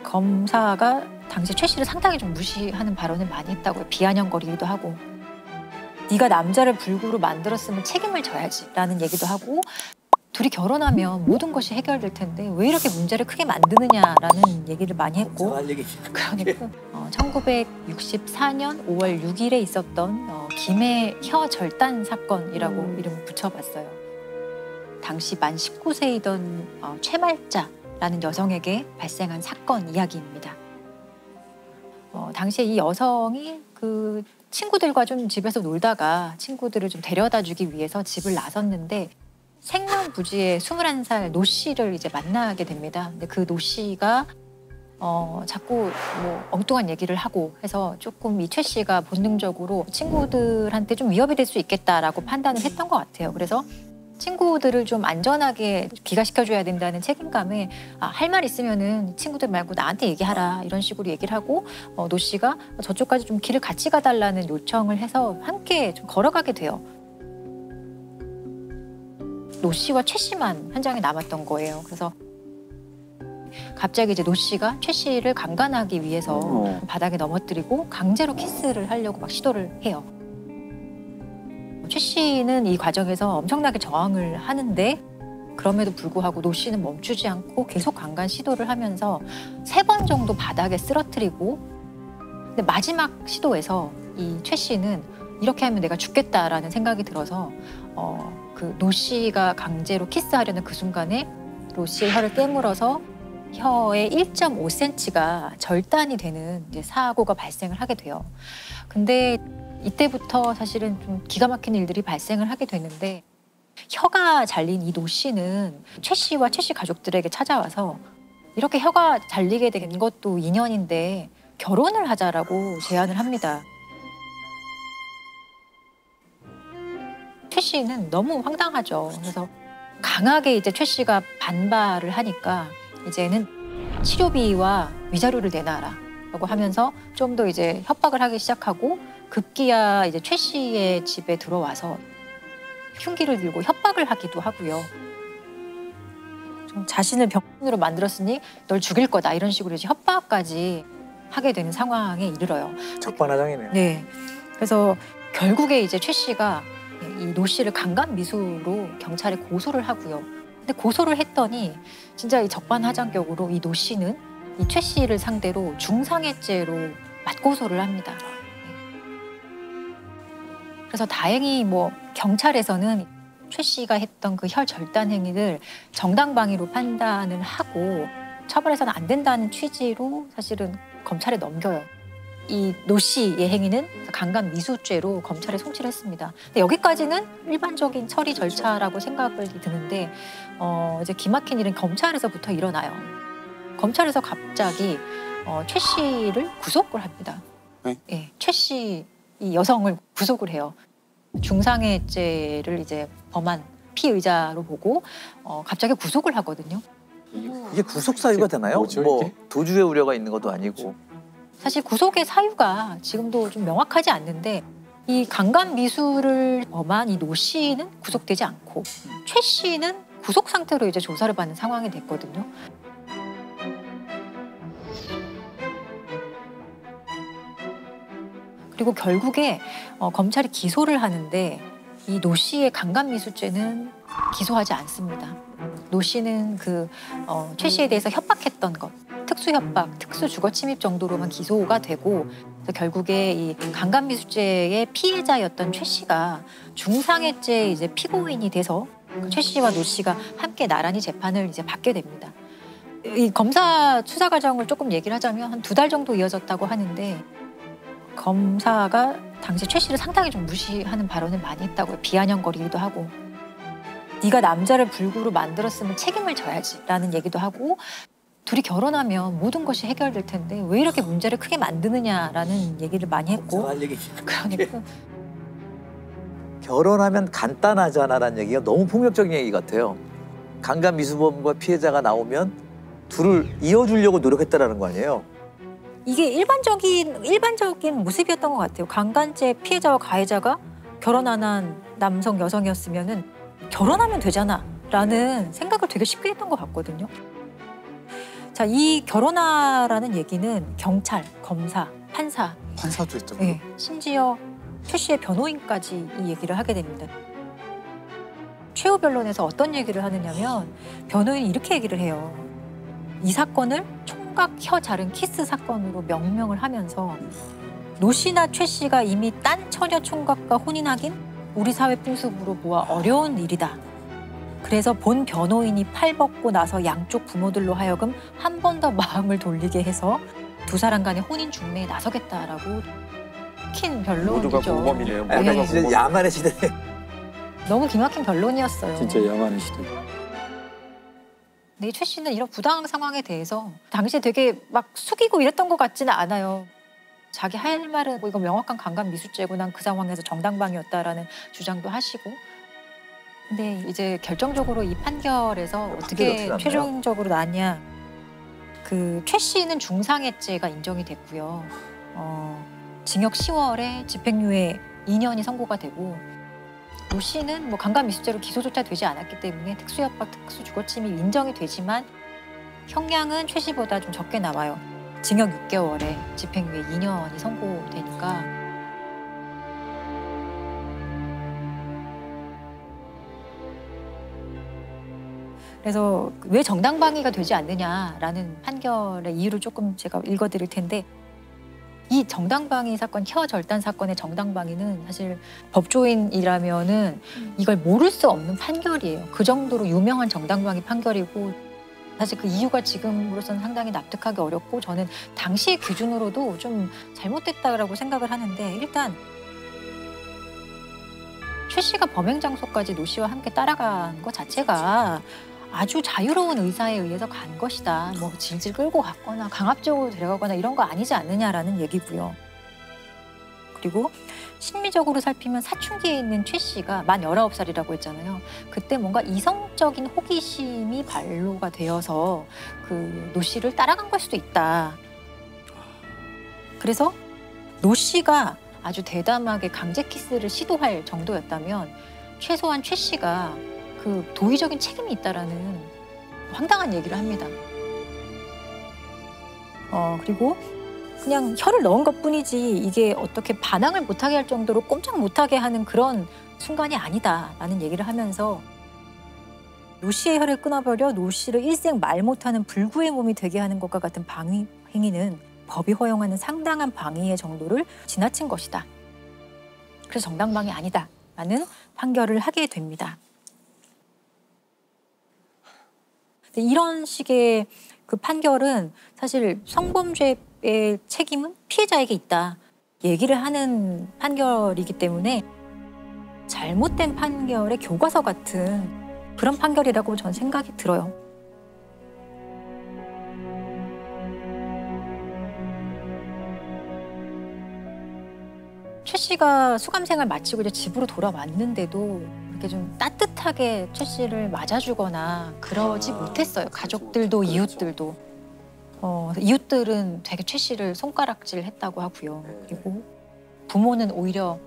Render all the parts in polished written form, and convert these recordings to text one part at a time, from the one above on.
검사가 당시 최 씨를 상당히 좀 무시하는 발언을 많이 했다고요. 비아냥거리기도 하고. 네가 남자를 불구로 만들었으면 책임을 져야지라는 얘기도 하고, 둘이 결혼하면 모든 것이 해결될 텐데 왜 이렇게 문제를 크게 만드느냐라는 얘기를 많이 했고, 그러니까 1964년 5월 6일에 있었던 김해 혀 절단 사건이라고 이름을 붙여봤어요. 당시 만 19세이던 최말자라는 여성에게 발생한 사건 이야기입니다. 당시에 이 여성이 그 친구들과 좀 집에서 놀다가 친구들을 좀 데려다 주기 위해서 집을 나섰는데 생년부지의 21살 노 씨를 이제 만나게 됩니다. 근데 그 노 씨가 자꾸 뭐 엉뚱한 얘기를 하고 해서 조금 이 최 씨가 본능적으로 친구들한테 좀 위협이 될 수 있겠다라고 판단을 했던 것 같아요. 그래서 친구들을 좀 안전하게 귀가시켜줘야 된다는 책임감에 할 말 있으면은 친구들 말고 나한테 얘기하라 이런 식으로 얘기를 하고 노 씨가 저쪽까지 좀 길을 같이 가달라는 요청을 해서 함께 좀 걸어가게 돼요. 노 씨와 최 씨만 현장에 남았던 거예요. 그래서 갑자기 이제 노 씨가 최 씨를 강간하기 위해서 바닥에 넘어뜨리고 강제로 키스를 하려고 막 시도를 해요. 최 씨는 이 과정에서 엄청나게 저항을 하는데 그럼에도 불구하고 노 씨는 멈추지 않고 계속 강간 시도를 하면서 3번 정도 바닥에 쓰러뜨리고, 근데 마지막 시도에서 이 최 씨는 이렇게 하면 내가 죽겠다라는 생각이 들어서 그 노 씨가 강제로 키스하려는 그 순간에 노 씨의 혀를 깨물어서 혀의 1.5cm가 절단이 되는 이제 사고가 발생을 하게 돼요. 근데 이때부터 사실은 좀 기가 막힌 일들이 발생을 하게 되는데, 혀가 잘린 이 노 씨는 최 씨와 최 씨 가족들에게 찾아와서 이렇게 혀가 잘리게 된 것도 인연인데 결혼을 하자라고 제안을 합니다. 최 씨는 너무 황당하죠. 그래서 강하게 이제 최 씨가 반발을 하니까 이제는 치료비와 위자료를 내놔라라고 하면서 좀 더 이제 협박을 하기 시작하고, 급기야 이제 최 씨의 집에 들어와서 흉기를 들고 협박을 하기도 하고요. 좀 자신을 병으로 만들었으니 널 죽일 거다 이런 식으로 이제 협박까지 하게 되는 상황에 이르러요. 적반하장이네요. 네. 그래서 결국에 이제 최 씨가 이 노 씨를 강간 미수로 경찰에 고소를 하고요. 근데 고소를 했더니 진짜 이 적반하장격으로 이 노 씨는 이 최 씨를 상대로 중상해죄로 맞고소를 합니다. 그래서 다행히 뭐 경찰에서는 최 씨가 했던 그 혈 절단 행위를 정당방위로 판단을 하고 처벌해서는 안 된다는 취지로 사실은 검찰에 넘겨요. 이 노 씨의 행위는 강간 미수죄로 검찰에 송치를 했습니다. 근데 여기까지는 일반적인 처리 절차라고 생각이 드는데 이제 기막힌 일은 검찰에서부터 일어나요. 검찰에서 갑자기 최 씨를 구속을 합니다. 네? 네, 최 씨 이 여성을 구속을 해요. 중상해죄를 이제 범한 피의자로 보고 갑자기 구속을 하거든요. 이게 구속 사유가 되나요? 뭐죠, 뭐 이게? 도주의 우려가 있는 것도 아니고. 사실 구속의 사유가 지금도 좀 명확하지 않는데, 이 강간 미수를 범한 이 노 씨는 구속되지 않고 최 씨는 구속 상태로 이제 조사를 받는 상황이 됐거든요. 그리고 결국에 검찰이 기소를 하는데 이 노 씨의 강간 미수죄는 기소하지 않습니다. 노 씨는 그 최 씨에 대해서 협박했던 것, 특수협박, 특수주거침입 정도로만 기소가 되고, 그래서 결국에 이 강간 미수죄의 피해자였던 최 씨가 중상해죄 이제 피고인이 돼서 최 씨와 노 씨가 함께 나란히 재판을 이제 받게 됩니다. 이 검사 수사 과정을 조금 얘기를 하자면 한 2달 정도 이어졌다고 하는데, 검사가 당시 최 씨를 상당히 좀 무시하는 발언을 많이 했다고요. 비아냥거리기도 하고, 네가 남자를 불구로 만들었으면 책임을 져야지라는 얘기도 하고, 둘이 결혼하면 모든 것이 해결될 텐데 왜 이렇게 문제를 크게 만드느냐라는 얘기를 많이 했고, 그러니까 결혼하면 간단하잖아라는 얘기가 너무 폭력적인 얘기 같아요. 강간 미수범과 피해자가 나오면 둘을 이어주려고 노력했다라는 거 아니에요? 이게 일반적인 모습이었던 것 같아요. 강간죄 피해자와 가해자가 결혼 안 한 남성 여성이었으면은 결혼하면 되잖아라는 생각을 되게 쉽게 했던 것 같거든요. 자, 이 결혼하라는 얘기는 경찰, 검사, 판사, 판사도 했다고. 네, 심지어 최 씨의 변호인까지 이 얘기를 하게 됩니다. 최후 변론에서 어떤 얘기를 하느냐면 변호인이 이렇게 얘기를 해요. 이 사건을 총각 혀 자른 키스 사건으로 명명을 하면서 노 씨나 최 씨가 이미 딴 처녀 총각과 혼인하긴 우리 사회 풍습으로 보아 어려운 일이다. 그래서 본 변호인이 팔 벗고 나서 양쪽 부모들로 하여금 한 번 더 마음을 돌리게 해서 두 사람 간의 혼인 중매에 나서겠다라고 킨 변론이죠. 모두가 공범이네요. 네. 모두가 진짜 공범. 야만의 시대. 너무 기막힌 변론이었어요. 진짜 야만의 시대. 근데 최 씨는 이런 부당한 상황에 대해서 당시에 되게 막 숙이고 이랬던 것 같지는 않아요. 자기 할 말은 뭐 이거 명확한 강간 미수죄고 난 그 상황에서 정당방위였다라는 주장도 하시고. 근데 이제 결정적으로 이 판결에서 어떻게 났나요? 최종적으로 나냐. 그 최 씨는 중상해죄가 인정이 됐고요. 징역 10월에 집행유예 2년이 선고가 되고 노 씨는 뭐 강간 미수죄로 기소조차 되지 않았기 때문에 특수협박, 특수주거침입 인정이 되지만 형량은 최 씨보다 좀 적게 나와요. 징역 6개월에 집행유예 2년이 선고되니까. 그래서 왜 정당방위가 되지 않느냐라는 판결의 이유를 조금 제가 읽어드릴 텐데 이 정당방위 사건, 혀 절단 사건의 정당방위는 사실 법조인이라면은 이걸 모를 수 없는 판결이에요. 그 정도로 유명한 정당방위 판결이고 사실 그 이유가 지금으로서는 상당히 납득하기 어렵고 저는 당시의 기준으로도 좀 잘못됐다라고 생각을 하는데 일단 최 씨가 범행 장소까지 노 씨와 함께 따라간 것 자체가 아주 자유로운 의사에 의해서 간 것이다. 뭐 질질 끌고 갔거나 강압적으로 데려가거나 이런 거 아니지 않느냐라는 얘기고요. 그리고 심리적으로 살피면 사춘기에 있는 최 씨가 만 19살이라고 했잖아요. 그때 뭔가 이성적인 호기심이 발로가 되어서 그 노 씨를 따라간 걸 수도 있다. 그래서 노 씨가 아주 대담하게 강제 키스를 시도할 정도였다면 최소한 최 씨가 그 도의적인 책임이 있다라는 황당한 얘기를 합니다. 그리고 그냥 혀를 넣은 것뿐이지 이게 어떻게 반항을 못하게 할 정도로 꼼짝 못하게 하는 그런 순간이 아니다라는 얘기를 하면서 노 씨의 혀를 끊어버려 노 씨를 일생 말 못하는 불구의 몸이 되게 하는 것과 같은 방위 행위는 법이 허용하는 상당한 방위의 정도를 지나친 것이다. 그래서 정당방위 아니다라는 판결을 하게 됩니다. 이런 식의 그 판결은 사실 성범죄의 책임은 피해자에게 있다 얘기를 하는 판결이기 때문에 잘못된 판결의 교과서 같은 그런 판결이라고 전 생각이 들어요. 최 씨가 수감생활 마치고 이제 집으로 돌아왔는데도 이렇게 좀 따뜻하게 최 씨를 맞아주거나 그러지 못했어요. 가족들도 그렇죠. 이웃들도. 이웃들은 되게 최 씨를 손가락질했다고 하고요. 그리고 부모는 오히려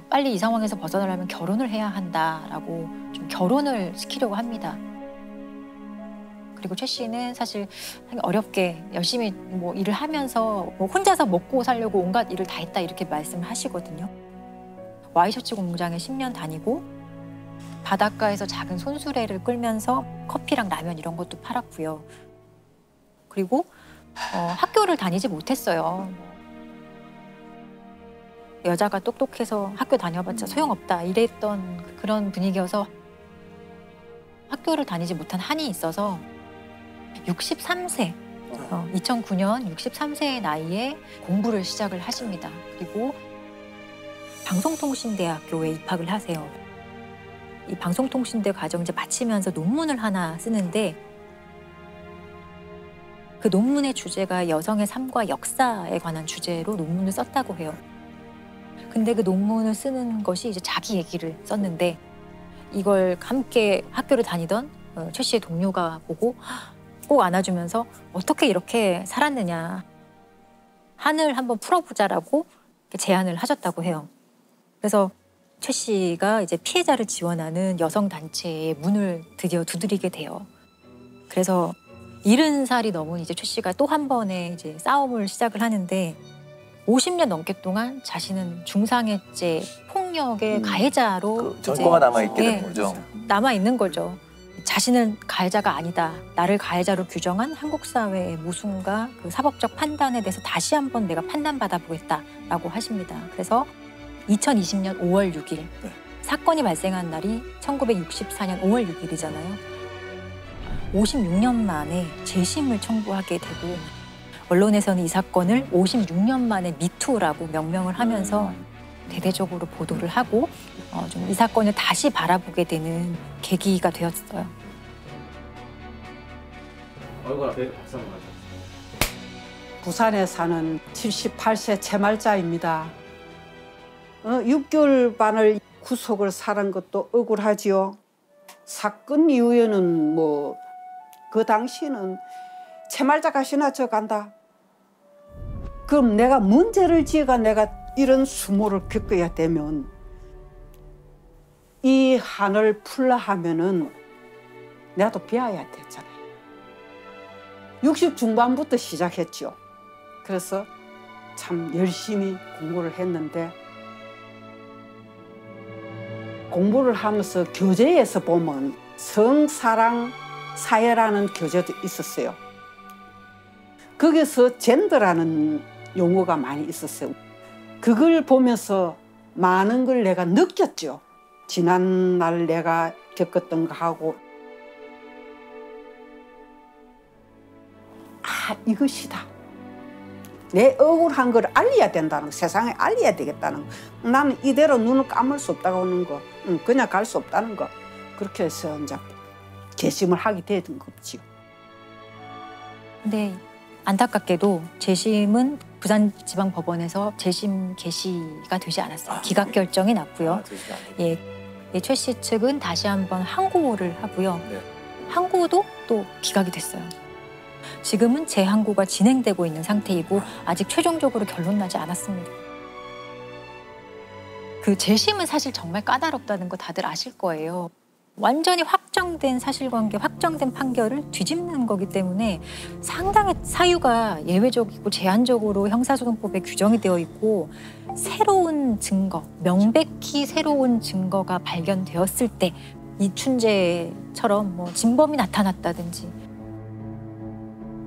빨리 이 상황에서 벗어나려면 결혼을 해야 한다라고 좀 결혼을 시키려고 합니다. 그리고 최 씨는 사실 어렵게 열심히 뭐 일을 하면서 뭐 혼자서 먹고 살려고 온갖 일을 다 했다 이렇게 말씀을 하시거든요. 와이셔츠 공장에 10년 다니고 바닷가에서 작은 손수레를 끌면서 커피랑 라면 이런 것도 팔았고요. 그리고 학교를 다니지 못했어요. 여자가 똑똑해서 학교 다녀봤자 소용없다 이랬던 그런 분위기여서 학교를 다니지 못한 한이 있어서 63세, 2009년 63세의 나이에 공부를 시작을 하십니다. 그리고 방송통신대학교에 입학을 하세요. 이 방송통신대 과정 이제 마치면서 논문을 하나 쓰는데 그 논문의 주제가 여성의 삶과 역사에 관한 주제로 논문을 썼다고 해요. 근데 그 논문을 쓰는 것이 이제 자기 얘기를 썼는데 이걸 함께 학교를 다니던 최 씨의 동료가 보고 꼭 안아주면서 어떻게 이렇게 살았느냐. 한을 한번 풀어보자라고 제안을 하셨다고 해요. 그래서 최 씨가 이제 피해자를 지원하는 여성 단체의 문을 드디어 두드리게 돼요. 그래서 70살이 넘은 이제 최 씨가 또 한 번의 이제 싸움을 시작을 하는데 50년 넘게 동안 자신은 중상해죄 폭력의 가해자로 그 전과가 남아있게 예, 되는 거죠. 남아있는 거죠. 자신은 가해자가 아니다. 나를 가해자로 규정한 한국 사회의 모순과 그 사법적 판단에 대해서 다시 한번 내가 판단받아 보겠다라고 하십니다. 그래서 2020년 5월 6일 사건이 발생한 날이 1964년 5월 6일이잖아요. 56년 만에 재심을 청구하게 되고 언론에서는 이 사건을 56년 만에 미투라고 명명을 하면서 대대적으로 보도를 하고 좀 이 사건을 다시 바라보게 되는 계기가 되었어요. 얼굴 앞에 박수 한번 가죠. 부산에 사는 78세 채말자입니다. 6개월 반을 구속을 살은 것도 억울하지요. 사건 이후에는 뭐 그 당시는 채말자 가시나 저 간다. 그럼 내가 문제를 지어가 내가 이런 수모를 겪어야 되면 이 한을 풀라 하면은 내가 또 비워야 됐잖아요. 60 중반부터 시작했죠. 그래서 참 열심히 공부를 했는데 공부를 하면서 교재에서 보면 성사랑 사회라는 교재도 있었어요. 거기서 젠더라는 용어가 많이 있었어요. 그걸 보면서 많은 걸 내가 느꼈죠. 지난날 내가 겪었던 거하고 아 이것이다. 내 억울한 걸 알려야 된다는 거, 세상에 알려야 되겠다는 거. 나는 이대로 눈을 감을 수 없다고 하는 거, 그냥 갈 수 없다는 거. 그렇게 해서 이제 재심을 하게 된 거지요. 근데 안타깝게도 재심은 부산지방법원에서 재심 개시가 되지 않았어요. 기각 결정이 났고요. 예, 최 씨 측은 다시 한번 항고를 하고요. 네. 항고도 또 기각이 됐어요. 지금은 재항고가 진행되고 있는 상태이고 아직 최종적으로 결론 나지 않았습니다. 그 재심은 사실 정말 까다롭다는 거 다들 아실 거예요. 완전히 확정된 사실관계, 확정된 판결을 뒤집는 거기 때문에 상당히 사유가 예외적이고 제한적으로 형사소송법에 규정이 되어 있고 새로운 증거, 명백히 새로운 증거가 발견되었을 때 이춘재처럼 뭐 진범이 나타났다든지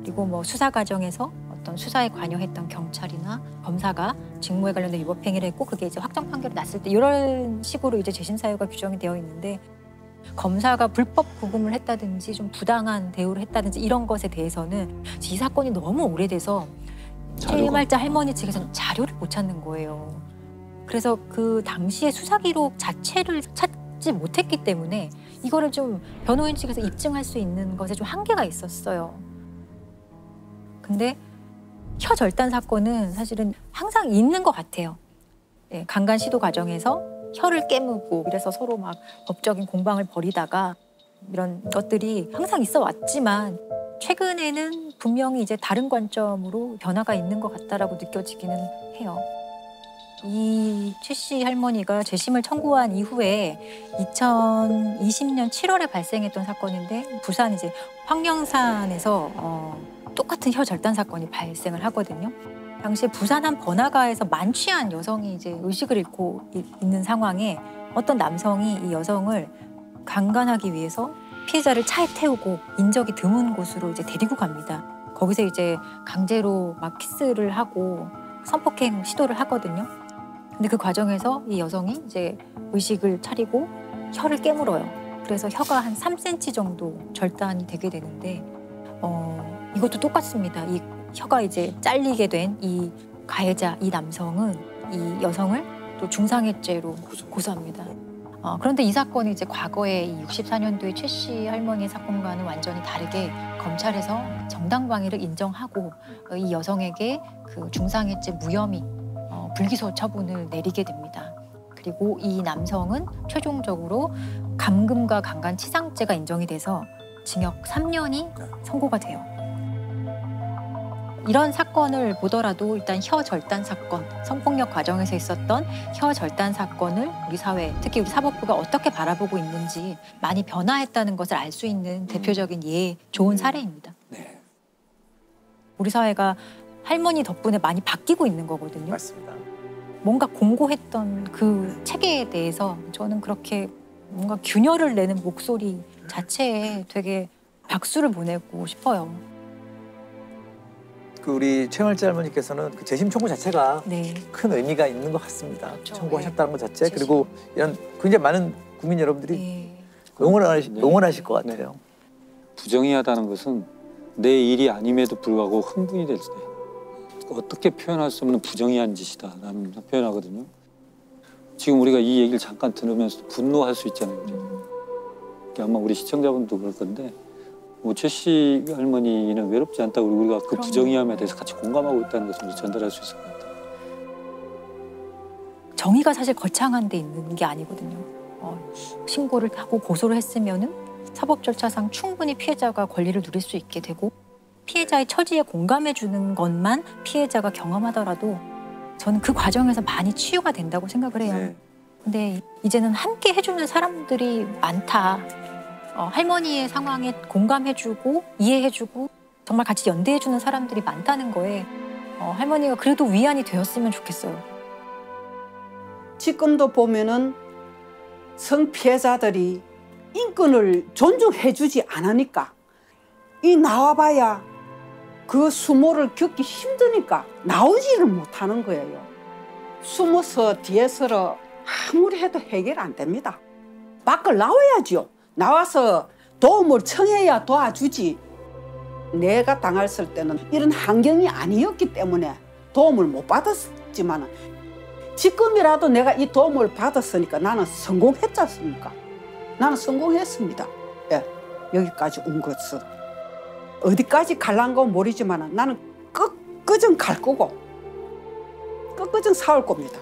그리고 뭐 수사 과정에서 어떤 수사에 관여했던 경찰이나 검사가 직무에 관련된 위법행위를 했고 그게 이제 확정 판결이 났을 때 이런 식으로 이제 재심 사유가 규정이 되어 있는데 검사가 불법 구금을 했다든지 좀 부당한 대우를 했다든지 이런 것에 대해서는 이 사건이 너무 오래돼서 채말자 할머니 측에서는 자료를 못 찾는 거예요. 그래서 그 당시의 수사 기록 자체를 찾지 못했기 때문에 이거를 좀 변호인 측에서 입증할 수 있는 것에 좀 한계가 있었어요. 근데 혀절단 사건은 사실은 항상 있는 것 같아요. 예, 강간 시도 과정에서 혀를 깨무고 이래서 서로 막 법적인 공방을 벌이다가 이런 것들이 항상 있어 왔지만 최근에는 분명히 이제 다른 관점으로 변화가 있는 것 같다라고 느껴지기는 해요. 이 최 씨 할머니가 재심을 청구한 이후에 2020년 7월에 발생했던 사건인데 부산 이제 황령산에서 똑같은 혀 절단 사건이 발생을 하거든요. 당시에 부산 한 번화가에서 만취한 여성이 이제 의식을 잃고 있는 상황에 어떤 남성이 이 여성을 강간하기 위해서 피해자를 차에 태우고 인적이 드문 곳으로 이제 데리고 갑니다. 거기서 이제 강제로 막 키스를 하고 성폭행 시도를 하거든요. 근데 그 과정에서 이 여성이 이제 의식을 차리고 혀를 깨물어요. 그래서 혀가 한 3cm 정도 절단이 되게 되는데 이것도 똑같습니다. 이 혀가 이제 잘리게 된 이 가해자, 이 남성은 이 여성을 또 중상해죄로 고소합니다. 그런데 이 사건이 이제 과거에 이 64년도의 최 씨 할머니의 사건과는 완전히 다르게 검찰에서 정당방위를 인정하고 이 여성에게 그 중상해죄 무혐의 불기소 처분을 내리게 됩니다. 그리고 이 남성은 최종적으로 감금과 강간치상죄가 인정이 돼서 징역 3년이 선고가 돼요. 이런 사건을 보더라도 일단 혀 절단 사건, 성폭력 과정에서 있었던 혀 절단 사건을 우리 사회, 특히 우리 사법부가 어떻게 바라보고 있는지 많이 변화했다는 것을 알 수 있는 대표적인 좋은 사례입니다. 네. 우리 사회가 할머니 덕분에 많이 바뀌고 있는 거거든요. 맞습니다. 뭔가 공고했던 그 체계에 대해서 저는 그렇게 뭔가 균열을 내는 목소리 자체에 되게 박수를 보내고 싶어요. 그 우리 최영할지 할머니께서는 그 재심 청구 자체가 네. 큰 의미가 있는 것 같습니다. 그렇죠. 청구하셨다는 것 자체 재심. 그리고 이런 굉장히 많은 국민 여러분들이 네. 응원하실 것 같아요. 부정의하다는 것은 내 일이 아님에도 불구하고 흥분이 될 때 어떻게 표현할 수 없는 부정의한 짓이다 라는 표현하거든요. 지금 우리가 이 얘기를 잠깐 들으면서 분노할 수 있잖아요. 그러니까 아마 우리 시청자분도 그럴 건데 뭐 최 씨 할머니는 외롭지 않다고 우리가 그 그럼요. 부정의함에 대해서 같이 공감하고 있다는 것을 전달할 수 있을 것 같아요. 정의가 사실 거창한 데 있는 게 아니거든요. 신고를 하고 고소를 했으면은 사법 절차상 충분히 피해자가 권리를 누릴 수 있게 되고 피해자의 처지에 공감해 주는 것만 피해자가 경험하더라도 저는 그 과정에서 많이 치유가 된다고 생각을 해요. 네. 근데 이제는 함께 해주는 사람들이 많다. 할머니의 상황에 공감해주고 이해해주고 정말 같이 연대해주는 사람들이 많다는 거에 할머니가 그래도 위안이 되었으면 좋겠어요. 지금도 보면은 성피해자들이 인권을 존중해주지 않으니까 이 나와봐야 그 수모를 겪기 힘드니까 나오지를 못하는 거예요. 숨어서 뒤에서 아무리 해도 해결 안 됩니다. 밖을 나와야죠. 나와서 도움을 청해야 도와주지. 내가 당했을 때는 이런 환경이 아니었기 때문에 도움을 못 받았지만 지금이라도 내가 이 도움을 받았으니까 나는 성공했지 않습니까? 나는 성공했습니다. 예, 여기까지 온 것은. 어디까지 갈란 건 모르지만 나는 끝까지 갈 거고 끝까지 싸울 겁니다.